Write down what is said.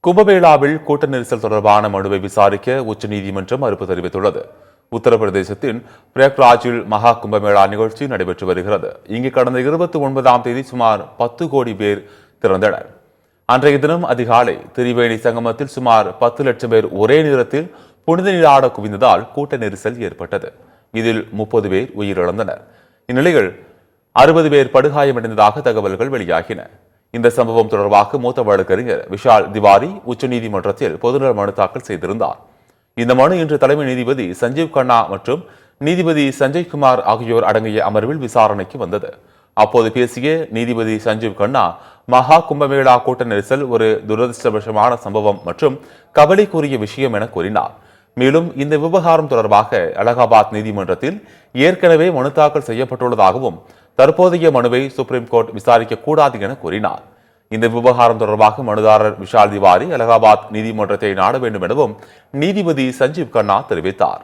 கும்பமேளாவில் கூட்ட நெரிசல் தொடர்பான மனுவை விசாரிக்க உச்சநீதிமன்றம் மறுப்பு தெரிவித்துள்ளது. உத்தரப்பிரதேசத்தின் பிரயாக்ராஜில் மகா கும்பமேளா நிகழ்ச்சி நடைபெற்று வருகிறது. இங்கு கடந்த 29ஆம் தேதி சுமார் 10 கோடி பேர் திறந்தனர். அன்றைய தினம் அதிகாலை திரிவேணி சங்கமத்தில் சுமார் 10 லட்சம் பேர் ஒரே நேரத்தில் புனித நீராட குவிந்ததால் கூட்ட நெரிசல் ஏற்பட்டது. இதில் 30 பேர் உயிரிழந்தனர். இந்நிலையில் 60 பேர் படுகாயமடைந்ததாக தகவல்கள் வெளியாகின. இந்த சம்பவம் தொடர்பாக மூத்த வழக்கறிஞர் விஷால் திவாரி உச்சநீதிமன்றத்தில் பொதுநல மனு தாக்கல் செய்திருந்தார். இந்த மனு இன்று தலைமை நீதிபதி சஞ்சீவ் கண்ணா மற்றும் நீதிபதி சஞ்சய்குமார் ஆகியோர் அடங்கிய அமர்வில் விசாரணைக்கு வந்தது. அப்போது பேசிய நீதிபதி சஞ்சீவ் கண்ணா, மகா கும்பமேளா கூட்ட நெரிசல் ஒரு துரதிருஷ்டவசமான சம்பவம் மற்றும் கவலைக்குரிய விஷயம் என கூறினார். மேலும் இந்த விவகாரம் தொடர்பாக அலகாபாத் நீதிமன்றத்தில் ஏற்கனவே மனு தாக்கல் செய்யப்பட்டுள்ளதாகவும் தற்போதைய மனுவை சுப்ரீம் கோர்ட் விசாரிக்க கூடாது என கூறினார். இந்த விவகாரம் தொடர்பாக மனுதாரர் விஷால் திவாரி அலகாபாத் நீதிமன்றத்தை நாட வேண்டும் எனவும் நீதிபதி சஞ்சீவ் கண்ணா தெரிவித்தார்.